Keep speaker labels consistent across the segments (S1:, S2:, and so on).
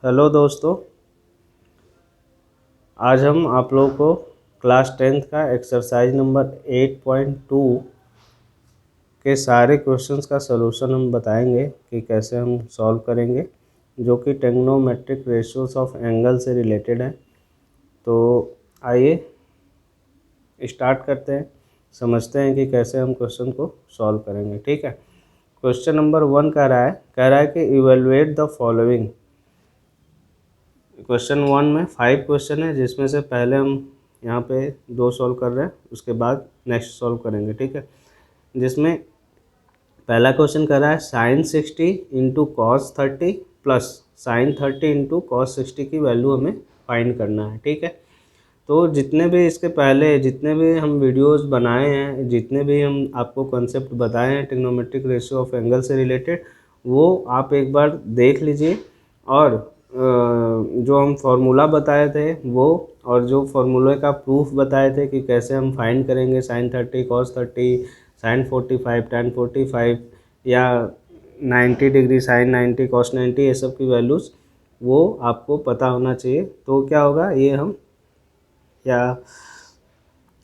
S1: Hello दोस्तों, आज हम आप लोगों को क्लास 10th का एक्सरसाइज नंबर 8.2 के सारे क्वेश्चंस का सलूशन हम बताएंगे कि कैसे हम सॉल्व करेंगे, जो कि ट्रिग्नोमेट्रिक रेशियोज ऑफ एंगल से रिलेटेड है। तो आइए स्टार्ट करते हैं, समझते हैं कि कैसे हम क्वेश्चन को सॉल्व करेंगे। ठीक है, क्वेश्चन नंबर 1 कह रहा है कि इवेलुएट द फॉलोइंग। क्वेश्चन 1 में 5 क्वेश्चन है, जिसमें से पहले हम यहाँ पे 2 सॉल्व कर रहे हैं, उसके बाद नेक्स्ट सॉल्व करेंगे। ठीक है, जिसमें पहला क्वेश्चन कर रहा है sine 60 into cos 30 plus sine 30 into cos 60 की वैल्यू हमें फाइंड करना है। ठीक है, तो जितने भी इसके पहले जितने भी हम वीडियोस बनाए हैं, जितने भी हम आपको कॉन्सेप्ट बताए हैं ट्रिग्नोमेट्रिक रेशियो ऑफ एंगल से रिलेटेड, वो आप एक बार देख लीजिए। और जो हम फार्मूला बताए थे वो, और जो फार्मूले का प्रूफ बताए थे कि कैसे हम फाइंड करेंगे साइन 30 कॉस 30 साइन 45 tan 45 या 90 डिग्री साइन 90 कॉस 90, ये सब की वैल्यूज़ वो आपको पता होना चाहिए। तो क्या होगा, ये हम या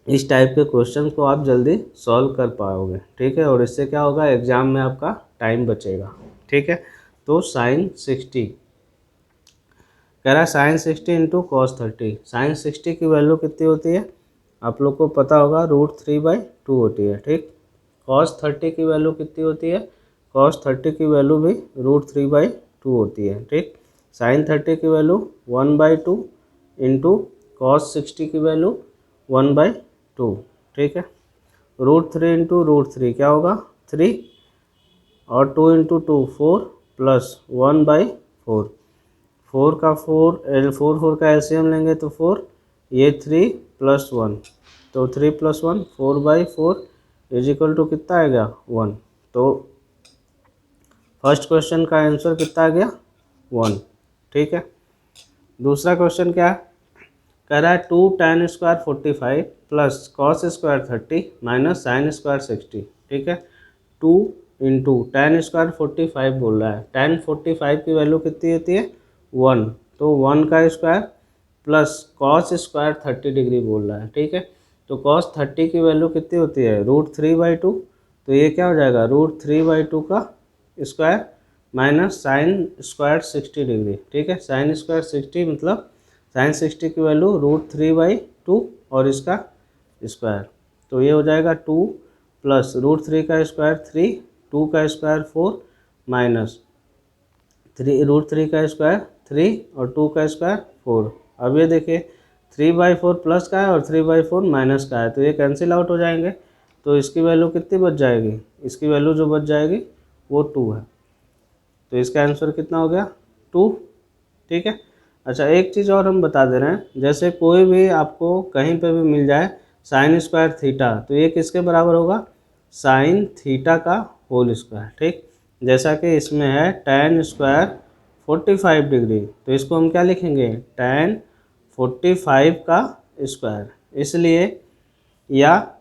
S1: इस टाइप के क्वेश्चन को आप जल्दी सॉल्व कर पाओगे। ठीक है, और इससे क्या होगा, एग्ज़ाम में आपका टाइम बचेगा। ठीक है, तो साइन 60 कह रहा है साइन 60 इंटू कॉस 30। साइन 60 की वैल्यू कितनी होती है, आप लोग को पता होगा, √3/2 होती है। ठीक, कॉस 30 की वैल्यू कितनी होती है, कॉस 30 की वैल्यू भी √3/2 होती है। ठीक, साइन 30 की वैल्यू 1/2 इंटू कॉस 60 की वैल्यू 1/2। ठीक है, √3 इंटू √3 क्या होगा 3, और 2 इंटू 2 4 प्लस 1/4। 4 का 4 का एलसीएम लेंगे तो 4, ये 3 प्लस 1, तो 3 प्लस 1 4/4 इज इक्वल टू कितना आएगा 1। तो फर्स्ट क्वेश्चन का आंसर कितना आ गया 1। ठीक है, दूसरा क्वेश्चन क्या है, कह रहा है 2 tan square 45 plus cos square 30 minus sine square 60। ठीक है, 2 इंटू tan स्क्वायर 45 बोल रहा है, tan 45 की वैल्यू कितनी होती है 1, तो 1 का square plus cos square 30 degree बोल रहा है। ठीक है, तो कॉस 30 की वैल्यू कितनी होती है √3/2, तो ये क्या हो जाएगा √3/2 का square minus sine square 60 degree. ठीक है, साइन स्क्वायर 60 मतलब साइन 60 की वैल्यू √3/2 और इसका स्क्वायर, तो ये हो जाएगा 2 प्लस √3 का स्क्वायर 3, 2 का स्क्वायर 4 माइनस √3 का स्क्वायर 3 और 2 का स्क्वायर 4। अब ये देखिए 3/4 प्लस का है और 3/4 माइनस का है, तो ये कैंसिल आउट हो जाएंगे। तो इसकी वैल्यू कितनी बच जाएगी, इसकी वैल्यू जो बच जाएगी वो 2 है। तो इसका आंसर कितना हो गया 2। ठीक है, अच्छा एक चीज़ और हम बता दे रहे हैं, जैसे कोई भी आपको कहीं पे भी मिल जाए साइन स्क्वायर थीटा, तो ये किसके बराबर होगा, साइन थीटा का होल स्क्वायर। ठीक, जैसा कि इसमें है tan स्क्वायर 45 डिग्री, तो इसको हम क्या लिखेंगे tan 45 का स्क्वायर, इसलिए, या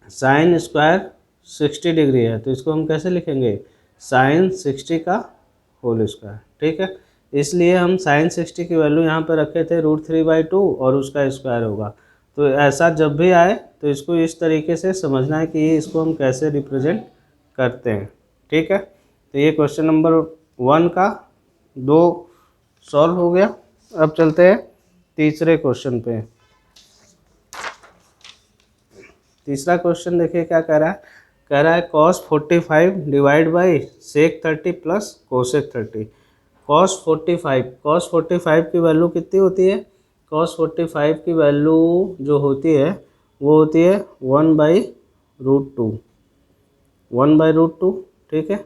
S1: साइन स्क्वायर 60 डिग्री है, तो इसको हम कैसे लिखेंगे साइन 60 का होल स्क्वायर। ठीक है, इसलिए हम साइन 60 की वैल्यू यहाँ पर रखे थे √3/2 और उसका स्क्वायर होगा। तो ऐसा जब भी आए तो इसको इस तरीके से समझना है कि इसको हम कैसे रिप्रेजेंट करते हैं। ठीक है, तो ये क्वेश्चन नंबर 1 का 2 सॉल्व हो गया। अब चलते हैं तीसरे क्वेश्चन पे। तीसरा क्वेश्चन देखिए क्या कह रहा है cos 45 divide by sec 30 plus cosec 30। cos 45 की वैल्यू कितनी होती है, cos 45 की वैल्यू जो होती है वो होती है 1/√2, 1/√2। ठीक है,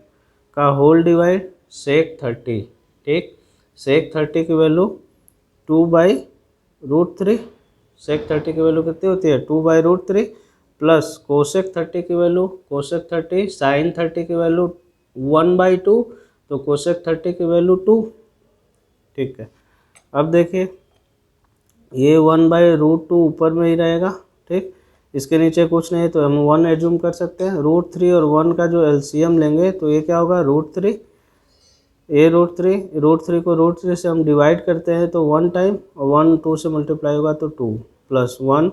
S1: का होल डिवाइड sec 30। ठीक, sec 30 की वैल्यू 2/√3, sec 30 की वैल्यू कितनी होती है 2/√3 प्लस कोसेक 30 की वैल्यू, कोसेक 30 साइन 30 की वैल्यू 1/2, तो कोसेक 30 की वैल्यू 2। ठीक है, अब देखिए ये 1/√2 ऊपर में ही रहेगा। ठीक, इसके नीचे कुछ नहीं, तो हम 1 एज्यूम कर सकते हैं। √3 और 1 का जो एलसीएम लेंगे तो ये क्या होगा √3 रूट थ्री को रूट थ्री से हम डिवाइड करते हैं तो 1 टाइम, और 1 2 से मल्टीप्लाई होगा तो 2 प्लस 1,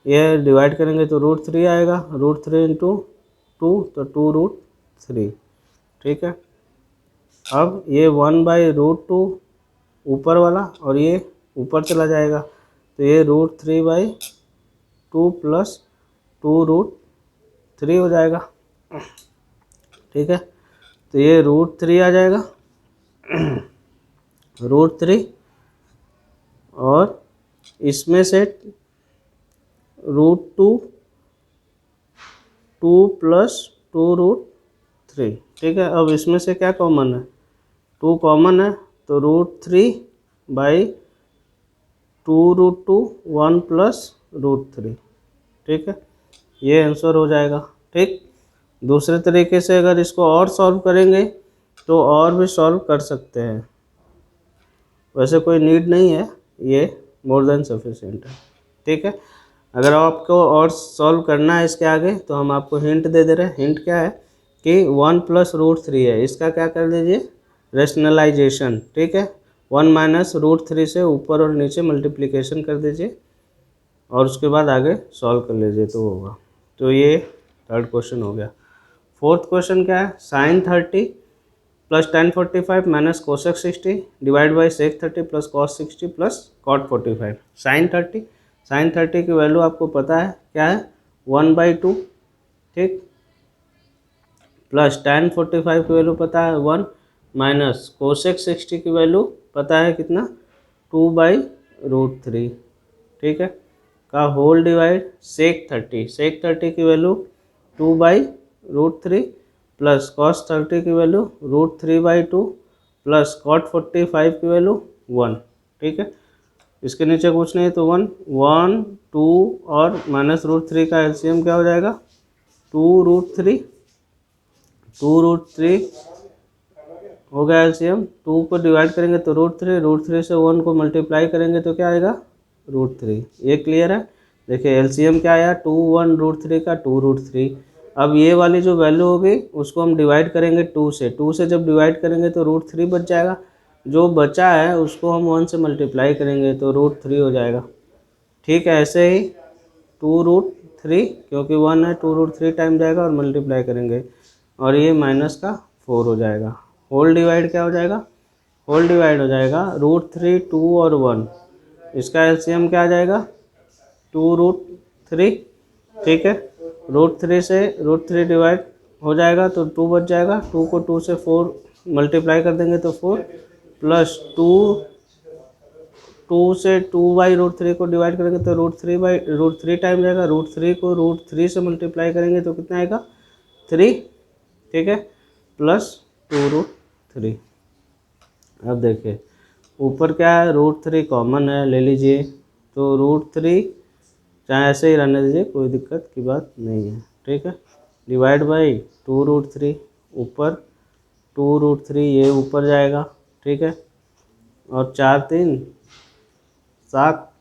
S1: ये डिवाइड करेंगे तो रूट थ्री आएगा, रूट थ्री इंटू 2 तो 2 रूट थ्री। ठीक है, अब ये 1/√2 ऊपर वाला और ये ऊपर चला जाएगा तो ये √3/2 प्लस 2√3 हो जाएगा। ठीक है, तो ये √3 आ जाएगा, √3, और इसमें से √2 2 प्लस 2√3। ठीक है, अब इसमें से क्या कॉमन है, 2 कॉमन है तो √3/2√2 1 प्लस √3। ठीक है, ये आंसर हो जाएगा। ठीक, दूसरे तरीके से अगर इसको और सॉल्व करेंगे तो और भी सॉल्व कर सकते हैं, वैसे कोई नीड नहीं है, ये मोर देन सफिशिएंट है। ठीक है, अगर आपको और सॉल्व करना है इसके आगे तो हम आपको हिंट दे दे रहे हैं। हिंट क्या है कि 1 प्लस √3 है, इसका क्या कर दीजिए, रेशनलाइजेशन। ठीक है, 1 माइनस √3 से ऊपर और नीचे मल्टीप्लिकेशन कर दीजिए और उसके बाद आगे सॉल्व कर लीजिए तो होगा। तो ये थर्ड क्वेश्चन हो गया। फोर्थ क्वेश्चन क्या है, sine 30 plus tan 45 minus cosec 60 divide by sec 30 plus cos 60 plus cot 45। Sine 30 की वैल्यू आपको पता है क्या है, 1/2। ठीक, प्लस tan 45 की वैल्यू पता है 1, माइनस कोसेक 60 की वैल्यू पता है कितना, 2/√3। ठीक है, का होल डिवाइड सेक 30 की वैल्यू 2/√3 प्लस कॉस 30 की वैल्यू √3/2 प्लस कॉट 45 की वैल्यू 1। ठीक है, इसके नीचे कुछ नहीं तो 1 1 2 और माइनस √3 का एलसीएम क्या हो जाएगा, 2√3 हो गया एलसीएम। 2 को डिवाइड करेंगे तो √3 से 1 को मल्टीप्लाई करेंगे तो क्या आएगा, √3। ये क्लियर है। देखिए एलसीएम क्या आया, 2 1 √3 का 2√3। अब ये वाली जो वैल्यू होगी उसको हम डिवाइड करेंगे 2 से, 2 से जब डिवाइड करेंगे तो √3 बच जाएगा, जो बचा है उसको हम 1 से मल्टीप्लाई करेंगे तो √3 हो जाएगा। ठीक है, ऐसे ही 2√3 क्योंकि 1 है 2√3 टाइम जाएगा और मल्टीप्लाई करेंगे और ये माइनस का 4 हो जाएगा। होल डिवाइड क्या हो जाएगा, होल डिवाइड हो जाएगा √3 2 और 1, इसका एलसीएम क्या आ जाएगा, 2√3। ठीक है, √3 से √3 डिवाइड हो जाएगा तो 2 बच जाएगा, 2 को 2 से 4 मल्टीप्लाई कर देंगे तो 4 प्लस 2 से 2/√3 को डिवाइड करेंगे तो √3 टाइम जाएगा, √3 को √3 से मल्टीप्लाई करेंगे तो कितना आएगा, 3। ठीक है, प्लस 2√3। अब देखिए ऊपर क्या है, √3 कॉमन है, ले लीजिए तो √3 चाहे ऐसे ही रहने दीजिए, कोई दिक्कत की बात नहीं है। ठीक है, डिवाइड बाई 2√3, ऊपर 2√3 ये ऊपर जाएगा। ठीक है, और 4 3 7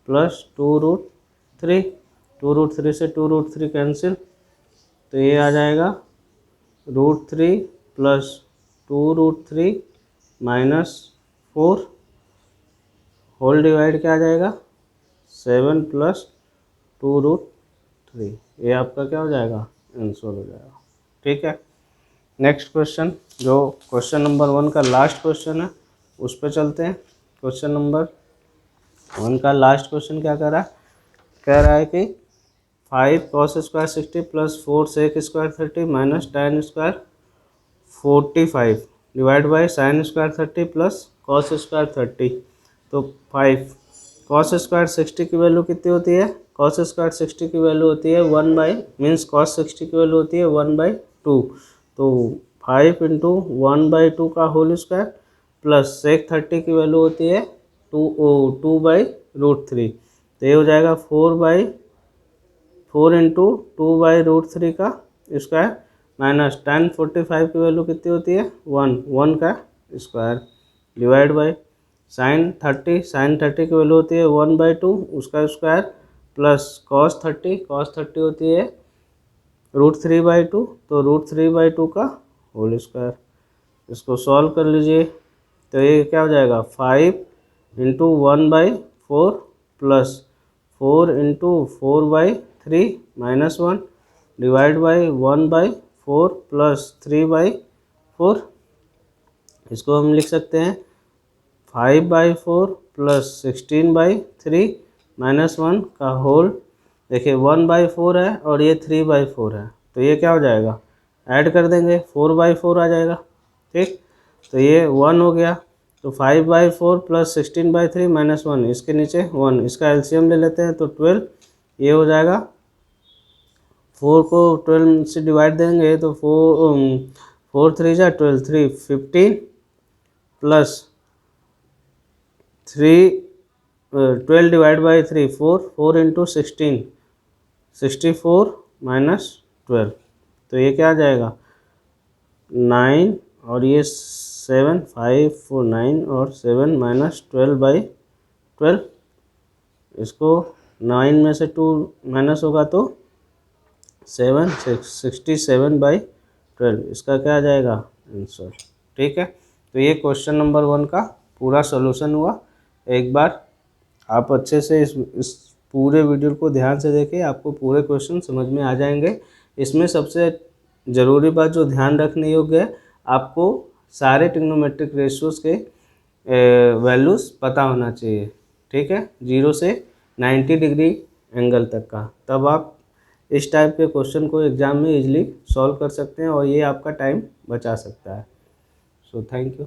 S1: प्लस 2√3, 2√3 से 2√3 कैंसिल तो ये आ जाएगा √3 प्लस 2√3 माइनस 4, होल डिवाइड क्या आ जाएगा, 7 प्लस 2√3। ये आपका क्या हो जाएगा, आंसर हो जाएगा। ठीक है, नेक्स्ट क्वेश्चन जो क्वेश्चन नंबर 1 का लास्ट क्वेश्चन है उस पर चलते हैं। क्वेश्चन नंबर 1 का लास्ट क्वेश्चन क्या कह रहा है कि 5 cos square 60 plus 4 sec square 30 minus tan square 45 divide by sine square 30 plus cos square 30। तो 5 cos स्क्वायर 60 की वैल्यू कितनी होती है, cos स्क्वायर 60 की वैल्यू होती है 1/, cos 60 की वैल्यू होती है 1/2। तो 5 इंटू 1/2 का होल स्क्वायर प्लस सेक 30 की वैल्यू होती है 2/√3। तो ये हो जाएगा 4 इंटू 2/√3 का स्क्वायर माइनस tan 45 की वैल्यू कितनी होती है 1 का स्क्वायर डिवाइड बाई साइन 30 की वैल्यू होती है 1/2 उसका स्क्वायर प्लस cos 30 होती है √3/2 तो √3/2 का होल स्क्वायर। इसको सॉल्व कर लीजिए। तो ये क्या हो जाएगा 5 into 1/4 plus 4 into 4/3 minus 1 divide by 1/4 plus 3/4। इसको हम लिख सकते हैं 5/4 प्लस 16/3 माइनस 1 का होल। देखिए 1/4 है और ये 3/4 है, तो ये क्या हो जाएगा, ऐड कर देंगे 4/4 आ जाएगा। ठीक, तो ये 1 हो गया। तो 5/4 प्लस 16/3 माइनस 1, इसके नीचे 1, इसका एलसीएम ले लेते हैं तो 12। ये हो जाएगा 4 को 12 से डिवाइड देंगे तो 4 3 जा 12, 3 15 plus 12 divide by 3 4 into 16 64 minus 12। तो ये क्या आ जाएगा 9 और ये 7, 5 4 9 और 7 माइनस 12/12। इसको 9 में से 2 माइनस होगा तो 7 67/12। इसका क्या आ जाएगा आंसर। ठीक है, तो ये क्वेश्चन नंबर 1 का पूरा सॉल्यूशन हुआ। एक बार आप अच्छे से इस पूरे वीडियो को ध्यान से देखिए, आपको पूरे क्वेश्चन समझ में आ जाएंगे। इसमें सबसे ज़रूरी बात जो ध्यान रखने योग्य है, आपको सारे ट्रिग्नोमेट्रिक रेशियोज़ के वैल्यूज़ पता होना चाहिए। ठीक है, 0 से 90 डिग्री एंगल तक का, तब आप इस टाइप के क्वेश्चन को एग्ज़ाम में इजीली सॉल्व कर सकते हैं और ये आपका टाइम बचा सकता है। So thank you.